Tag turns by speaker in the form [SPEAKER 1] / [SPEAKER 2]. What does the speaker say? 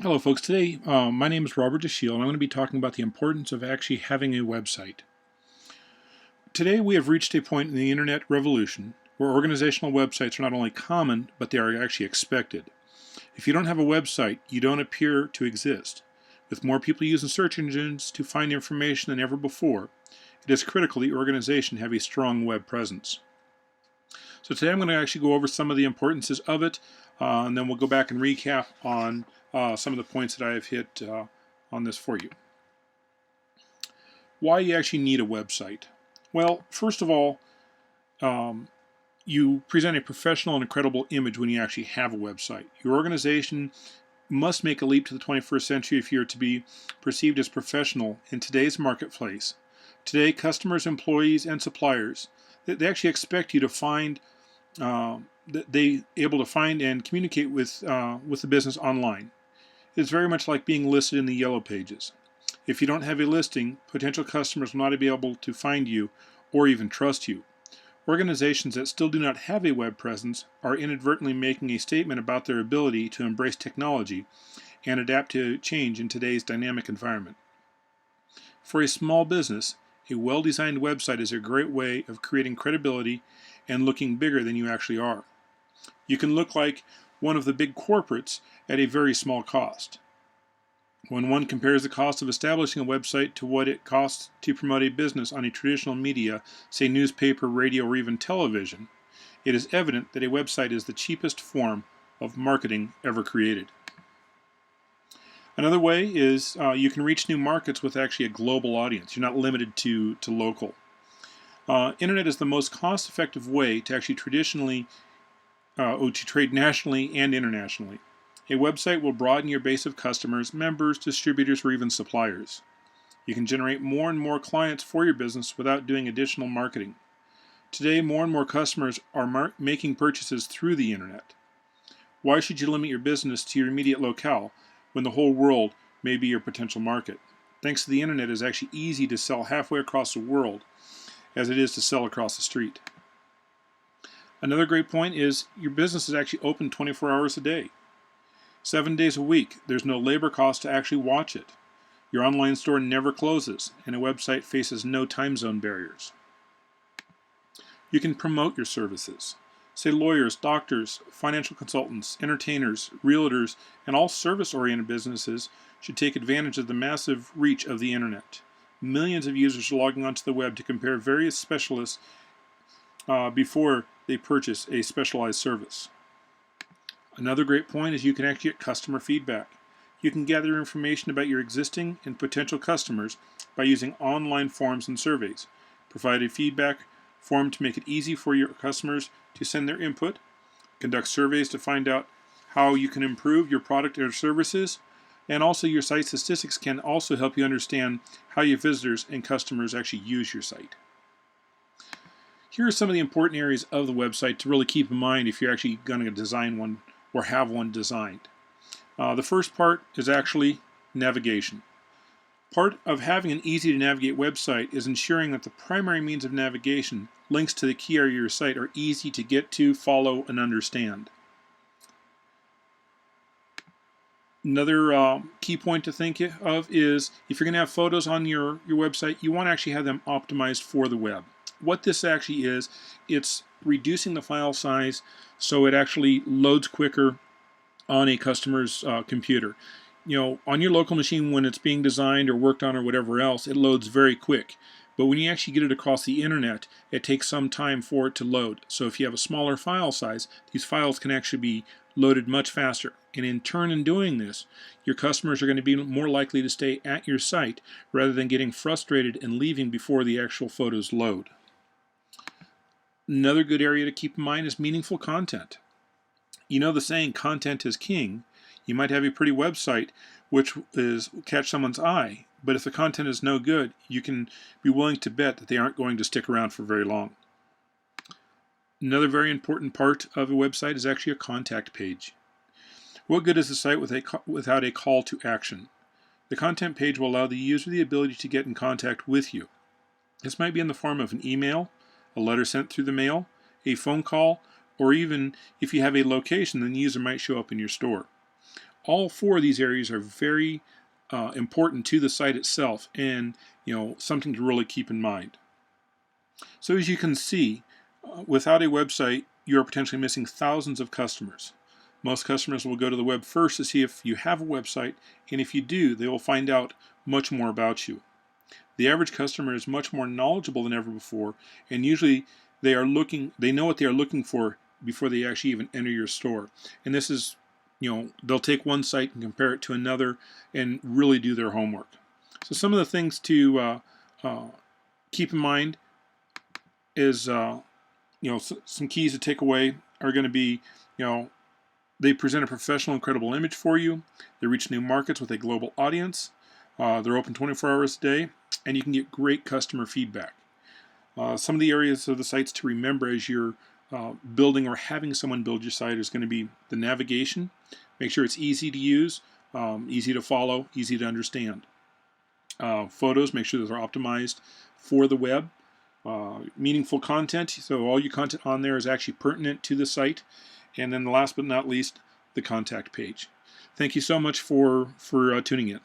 [SPEAKER 1] Hello folks, today my name is Robert DeShiel and I'm going to be talking about the importance of actually having a website. Today we have reached a point in the internet revolution where organizational websites are not only common, but they are actually expected. If you don't have a website, you don't appear to exist. With more people using search engines to find information than ever before, it is critical that your organization have a strong web presence. So today I'm going to actually go over some of the importances of it, and then we'll go back and recap on some of the points that I have hit on this for you. Why you actually need a website? Well, first of all, you present a professional and a credible image when you actually have a website. Your organization must make a leap to the 21st century if you're to be perceived as professional in today's marketplace. Today, customers, employees, and suppliers, they actually expect you to find they able to find and communicate with the business online. It's very much like being listed in the yellow pages. If you don't have a listing, potential customers will not be able to find you or even trust you. Organizations that still do not have a web presence are inadvertently making a statement about their ability to embrace technology and adapt to change in today's dynamic environment. For a small business, a well-designed website is a great way of creating credibility and looking bigger than you actually are. You can look like one of the big corporates at a very small cost. When one compares the cost of establishing a website to what it costs to promote a business on a traditional media, say newspaper, radio, or even television, it is evident that a website is the cheapest form of marketing ever created. Another way is you can reach new markets with actually a global audience. You're not limited to local. Internet is the most cost-effective way to actually to trade nationally and internationally. A website will broaden your base of customers, members, distributors, or even suppliers. You can generate more and more clients for your business without doing additional marketing. Today, more and more customers are making purchases through the internet. Why should you limit your business to your immediate locale when the whole world may be your potential market? Thanks to the internet, it's actually easy to sell halfway across the world as it is to sell across the street. Another great point is your business is actually open 24 hours a day. 7 days a week. There's no labor cost to actually watch it. Your online store never closes, and a website faces no time zone barriers. You can promote your services. Say lawyers, doctors, financial consultants, entertainers, realtors, and all service-oriented businesses should take advantage of the massive reach of the internet. Millions of users are logging onto the web to compare various specialists before they purchase a specialized service. Another great point is you can actually get customer feedback. You can gather information about your existing and potential customers by using online forums and surveys. Provide a feedback form to make it easy for your customers to send their input. Conduct surveys to find out how you can improve your product or services. And also your site statistics can also help you understand how your visitors and customers actually use your site. Here are some of the important areas of the website to really keep in mind if you're actually going to design one or have one designed. The first part is actually navigation. Part of having an easy to navigate website is ensuring that the primary means of navigation, links to the key area of your site, are easy to get to, follow, and understand. Another key point to think of is if you're going to have photos on your website, you want to actually have them optimized for the web. What this actually is, it's reducing the file size so it actually loads quicker on a customer's computer. On your local machine when it's being designed or worked on or whatever else, it loads very quick. But when you actually get it across the internet, it takes some time for it to load. So if you have a smaller file size, these files can actually be loaded much faster. And in turn, in doing this, your customers are going to be more likely to stay at your site rather than getting frustrated and leaving before the actual photos load. Another good area to keep in mind is meaningful content. You know the saying, content is king. You might have a pretty website which is catch someone's eye, but if the content is no good, you can be willing to bet that they aren't going to stick around for very long. Another very important part of a website is actually a contact page. What good is a site without a call to action? The content page will allow the user the ability to get in contact with you. This might be in the form of an email, a letter sent through the mail, a phone call, or even if you have a location, then the user might show up in your store. all four of these areas are very important to the site itself, and something to really keep in mind. So as you can see, without a website, you are potentially missing thousands of customers. Most customers will go to the web first to see if you have a website, and if you do, they will find out much more about you. The average customer is much more knowledgeable than ever before, and usually they know what they are looking for before they actually even enter your store. And this is, they'll take one site and compare it to another and really do their homework. So some of the things to keep in mind is, some keys to take away are going to be, they present a professional and credible image for you. They reach new markets with a global audience. They're open 24 hours a day, and you can get great customer feedback. Some of the areas of the sites to remember as you're building or having someone build your site is going to be the navigation. Make sure it's easy to use, easy to follow, easy to understand. Photos, make sure that they're optimized for the web. Meaningful content, so all your content on there is actually pertinent to the site. And then last but not least, the contact page. Thank you so much for tuning in.